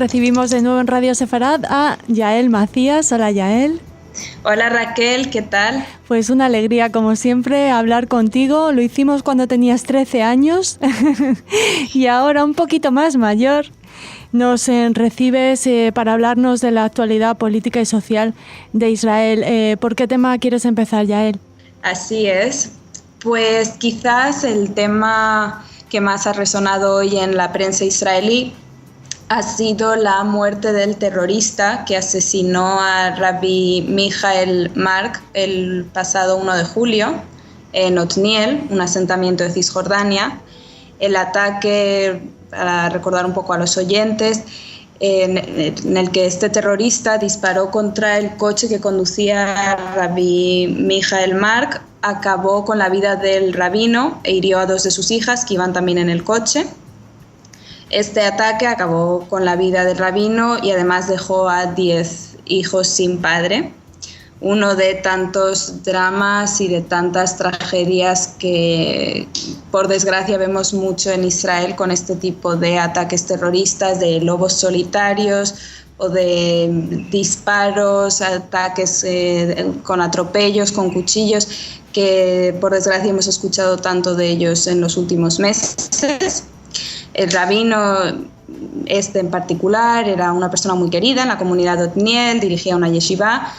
recibimos de nuevo en Radio Sefarad a Yael Macías. Hola, Yael. Hola, Raquel, ¿qué tal? Pues una alegría, como siempre, hablar contigo. Lo hicimos cuando tenías 13 años y ahora un poquito más mayor. Nos recibes para hablarnos de la actualidad política y social de Israel. ¿Por qué tema quieres empezar, Yael? Así es. Pues quizás el tema que más ha resonado hoy en la prensa israelí ha sido la muerte del terrorista que asesinó a Rabbi Mijael Mark el pasado 1 de julio en Otniel, un asentamiento de Cisjordania. El ataque, para recordar un poco a los oyentes, en el que este terrorista disparó contra el coche que conducía Rabbi Mijael Mark, acabó con la vida del rabino e hirió a 2 de sus hijas que iban también en el coche. Este ataque acabó con la vida del rabino y además dejó a 10 hijos sin padre. Uno de tantos dramas y de tantas tragedias que, por desgracia, vemos mucho en Israel con este tipo de ataques terroristas, de lobos solitarios o de disparos, ataques con atropellos, con cuchillos, que por desgracia hemos escuchado tanto de ellos en los últimos meses. El rabino en particular era una persona muy querida en la comunidad de Otniel, dirigía una yeshiva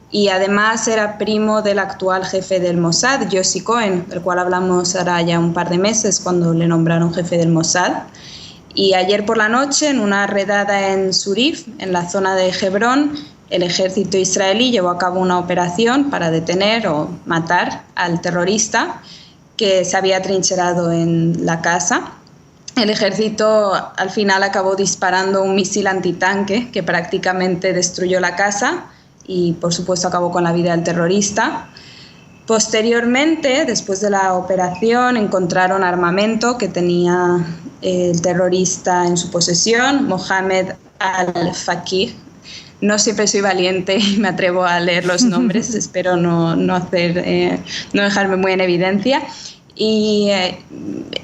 y además era primo del actual jefe del Mossad, Yossi Cohen, del cual hablamos ahora ya un par de meses cuando le nombraron jefe del Mossad. Y ayer por la noche, en una redada en Surif, en la zona de Hebrón, el ejército israelí llevó a cabo una operación para detener o matar al terrorista que se había trincherado en la casa. El ejército al final acabó disparando un misil antitanque que prácticamente destruyó la casa y por supuesto acabó con la vida del terrorista. Posteriormente, después de la operación, encontraron armamento que tenía el terrorista en su posesión, Mohamed al-Faqih. No siempre soy valiente y me atrevo a leer los nombres, espero no dejarme muy en evidencia. Y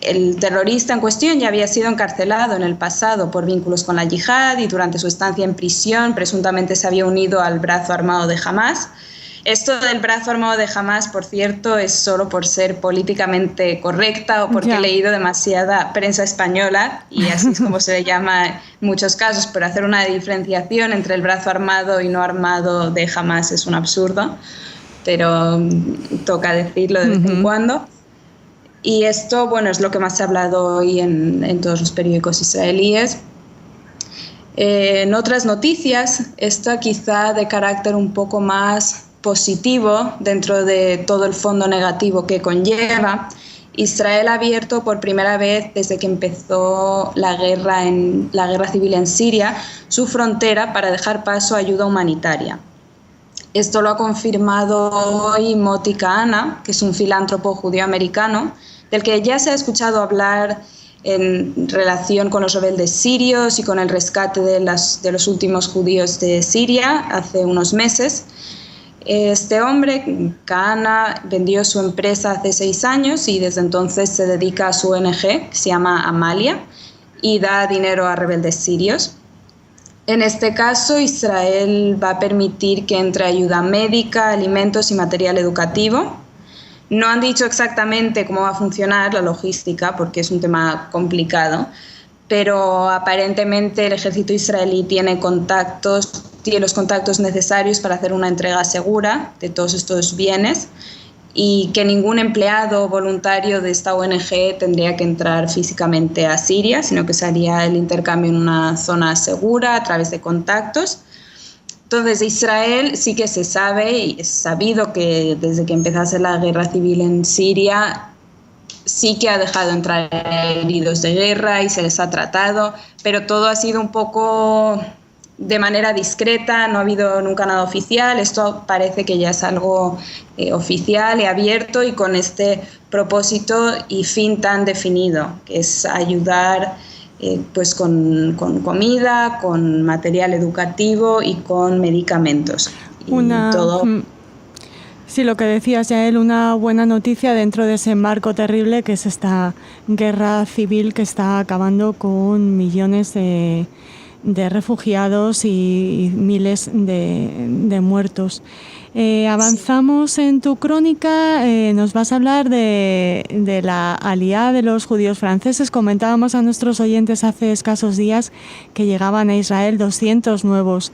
el terrorista en cuestión ya había sido encarcelado en el pasado por vínculos con la yihad y durante su estancia en prisión presuntamente se había unido al brazo armado de Hamás. Esto del brazo armado de Hamás, por cierto, es solo por ser políticamente correcta o porque he leído demasiada prensa española y así es como se le llama en muchos casos, pero hacer una diferenciación entre el brazo armado y no armado de Hamás es un absurdo, pero toca decirlo de vez en cuando. Y esto, bueno, es lo que más se ha hablado hoy en todos los periódicos israelíes. En otras noticias, esta quizá de carácter un poco más positivo dentro de todo el fondo negativo que conlleva, Israel ha abierto por primera vez desde que empezó la guerra civil en Siria su frontera para dejar paso a ayuda humanitaria. Esto lo ha confirmado hoy Moti Kahana, que es un filántropo judío-americano, del que ya se ha escuchado hablar en relación con los rebeldes sirios y con el rescate de los últimos judíos de Siria hace unos meses. Este hombre, Kahana, vendió su empresa hace 6 años y desde entonces se dedica a su ONG, que se llama Amalia, y da dinero a rebeldes sirios. En este caso, Israel va a permitir que entre ayuda médica, alimentos y material educativo. No han dicho exactamente cómo va a funcionar la logística porque es un tema complicado, pero aparentemente el ejército israelí tiene los contactos necesarios para hacer una entrega segura de todos estos bienes y que ningún empleado voluntario de esta ONG tendría que entrar físicamente a Siria, sino que se haría el intercambio en una zona segura a través de contactos. Entonces, de Israel sí que se sabe y es sabido que desde que empezase la guerra civil en Siria sí que ha dejado entrar heridos de guerra y se les ha tratado, pero todo ha sido un poco de manera discreta, no ha habido nunca nada oficial. Esto parece que ya es algo oficial y abierto y con este propósito y fin tan definido, que es ayudar pues con comida, con material educativo y con medicamentos. Sí, lo que decías, Yael, una buena noticia dentro de ese marco terrible que es esta guerra civil que está acabando con millones de refugiados y miles de muertos. Avanzamos en tu crónica, nos vas a hablar de la aliyá de los judíos franceses. Comentábamos a nuestros oyentes hace escasos días que llegaban a Israel 200 nuevos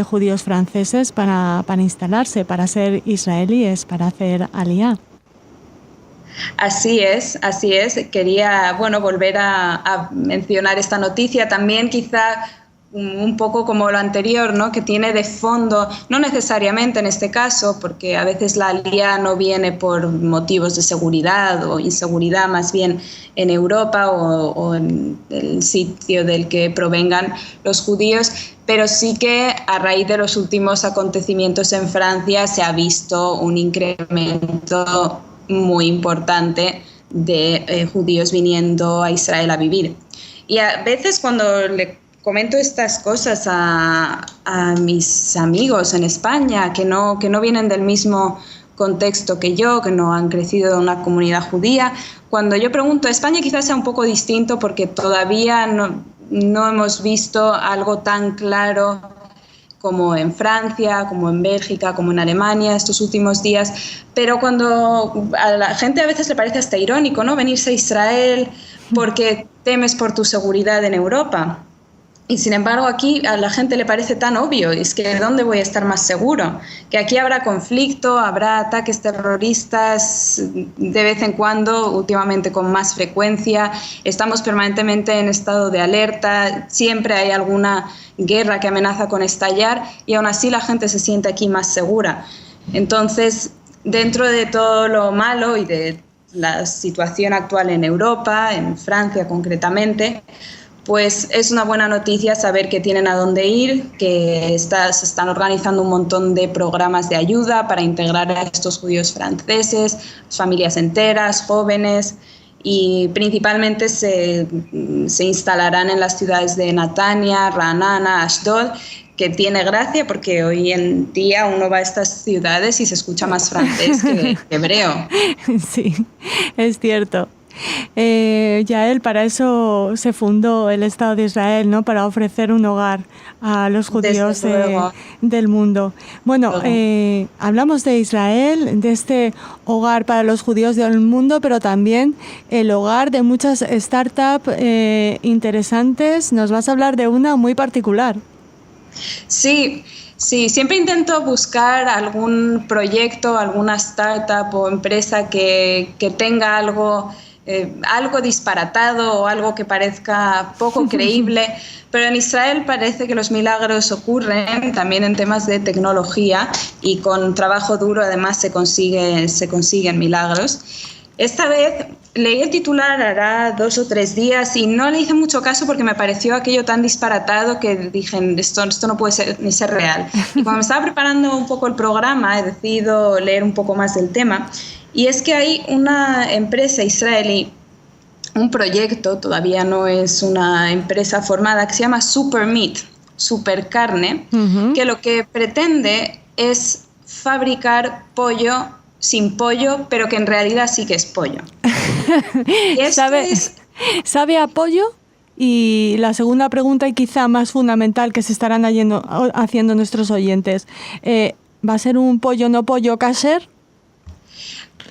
judíos franceses para instalarse, para ser israelíes, para hacer aliyá. Así es. Quería, volver a mencionar esta noticia también, quizá un poco como lo anterior, ¿no? Que tiene de fondo, no necesariamente en este caso, porque a veces la aliyá no viene por motivos de seguridad o inseguridad, más bien en Europa o en el sitio del que provengan los judíos, pero sí que a raíz de los últimos acontecimientos en Francia se ha visto un incremento muy importante de judíos viniendo a Israel a vivir. Y a veces cuando le comento estas cosas a mis amigos en España que no vienen del mismo contexto que yo, que no han crecido en una comunidad judía, cuando yo pregunto, España quizás sea un poco distinto porque todavía no hemos visto algo tan claro como en Francia, como en Bélgica, como en Alemania estos últimos días, pero cuando a la gente a veces le parece hasta irónico, ¿no? Venirse a Israel porque temes por tu seguridad en Europa. Y sin embargo aquí a la gente le parece tan obvio, es que ¿dónde voy a estar más seguro? Que aquí habrá conflicto, habrá ataques terroristas de vez en cuando, últimamente con más frecuencia, estamos permanentemente en estado de alerta, siempre hay alguna guerra que amenaza con estallar y aún así la gente se siente aquí más segura. Entonces, dentro de todo lo malo y de la situación actual en Europa, en Francia concretamente, pues es una buena noticia saber que tienen a dónde ir, que se están organizando un montón de programas de ayuda para integrar a estos judíos franceses, familias enteras, jóvenes, y principalmente se instalarán en las ciudades de Netanya, Ra'anana, Ashdod, que tiene gracia porque hoy en día uno va a estas ciudades y se escucha más francés que hebreo. Sí, es cierto. Yael, para eso se fundó el Estado de Israel, ¿no? Para ofrecer un hogar a los judíos del mundo. Bueno, hablamos de Israel, de este hogar para los judíos del mundo, pero también el hogar de muchas startups interesantes. Nos vas a hablar de una muy particular. Sí, siempre intento buscar algún proyecto, alguna startup o empresa que tenga algo disparatado o algo que parezca poco creíble, pero en Israel parece que los milagros ocurren también en temas de tecnología y con trabajo duro además se consiguen milagros. Esta vez leí el titular hará 2 o 3 días y no le hice mucho caso porque me pareció aquello tan disparatado que dije, esto no puede ni ser real. Y cuando me estaba preparando un poco el programa he decidido leer un poco más del tema. Y es que hay una empresa israelí, un proyecto, todavía no es una empresa formada, que se llama Supermeat, Supercarne, que lo que pretende es fabricar pollo sin pollo, pero que en realidad sí que es pollo. ¿Sabe a pollo? Y la segunda pregunta, y quizá más fundamental, que se estarán haciendo nuestros oyentes, ¿va a ser un pollo no pollo kasher?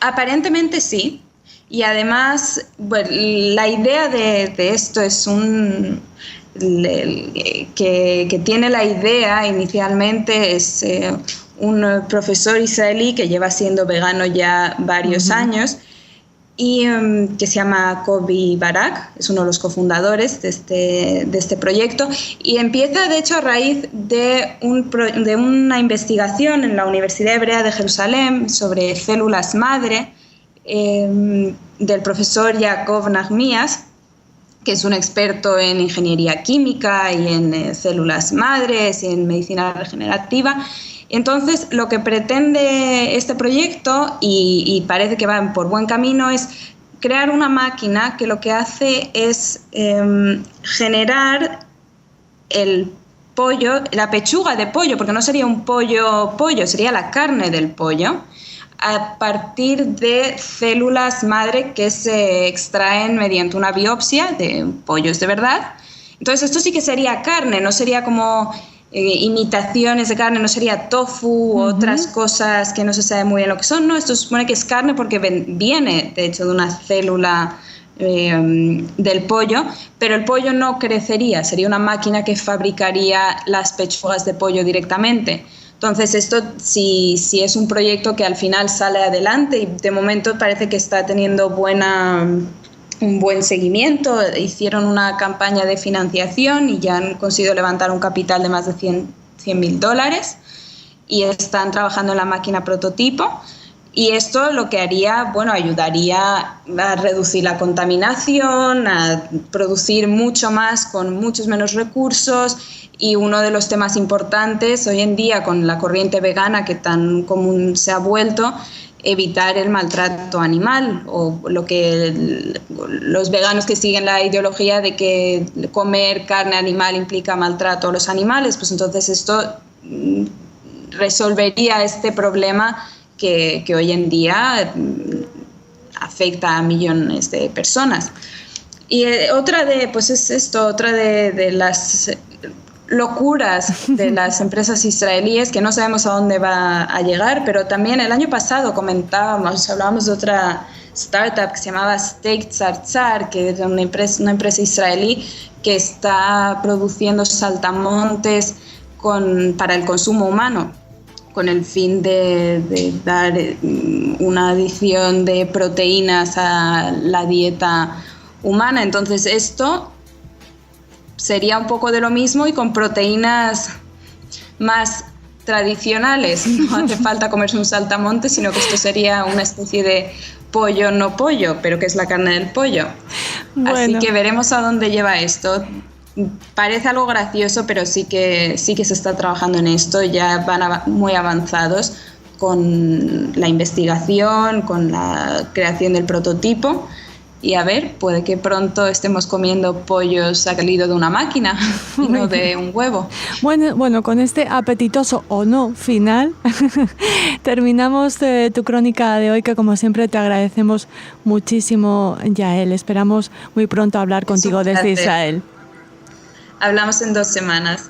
Aparentemente sí, y además la idea de esto es que tiene la idea inicialmente es un profesor israelí que lleva siendo vegano ya varios años y que se llama Kobi Barak, es uno de los cofundadores de este proyecto y empieza de hecho a raíz de una investigación en la Universidad Hebrea de Jerusalén sobre células madre del profesor Yaakov Nahmias, que es un experto en ingeniería química y en células madres y en medicina regenerativa. Entonces, lo que pretende este proyecto, y parece que va por buen camino, es crear una máquina que lo que hace es generar el pollo, la pechuga de pollo, porque no sería un pollo, sería la carne del pollo, a partir de células madre que se extraen mediante una biopsia de pollos de verdad. Entonces esto sí que sería carne, no sería como imitaciones de carne, no sería tofu u otras cosas que no se sabe muy bien lo que son, no, esto se supone que es carne porque viene de hecho de una célula del pollo, pero el pollo no crecería, sería una máquina que fabricaría las pechugas de pollo directamente. Entonces esto si es un proyecto que al final sale adelante y de momento parece que está teniendo un buen seguimiento, hicieron una campaña de financiación y ya han conseguido levantar un capital de más de $100,000 y están trabajando en la máquina prototipo. Y esto lo que haría, bueno, ayudaría a reducir la contaminación, a producir mucho más con muchos menos recursos. Y uno de los temas importantes hoy en día con la corriente vegana que tan común se ha vuelto, evitar el maltrato animal, o lo que los veganos que siguen la ideología de que comer carne animal implica maltrato a los animales, pues entonces esto resolvería este problema que hoy en día afecta a millones de personas. Y otra de las locuras de las empresas israelíes, que no sabemos a dónde va a llegar, pero también el año pasado hablábamos de otra startup que se llamaba Steak Tzar, que es una empresa israelí que está produciendo saltamontes para el consumo humano, con el fin de dar una adición de proteínas a la dieta humana. Entonces esto sería un poco de lo mismo y con proteínas más tradicionales. No hace falta comerse un saltamonte, sino que esto sería una especie de pollo no pollo, pero que es la carne del pollo. Bueno. Así que veremos a dónde lleva esto. Parece algo gracioso, pero sí que se está trabajando en esto. Ya van muy avanzados con la investigación, con la creación del prototipo. Y a ver, puede que pronto estemos comiendo pollos salido de una máquina y no de un huevo. Bueno, con este apetitoso o no final, terminamos tu crónica de hoy, que como siempre te agradecemos muchísimo, Yael. Esperamos muy pronto hablar contigo desde Israel. Hablamos en 2 semanas.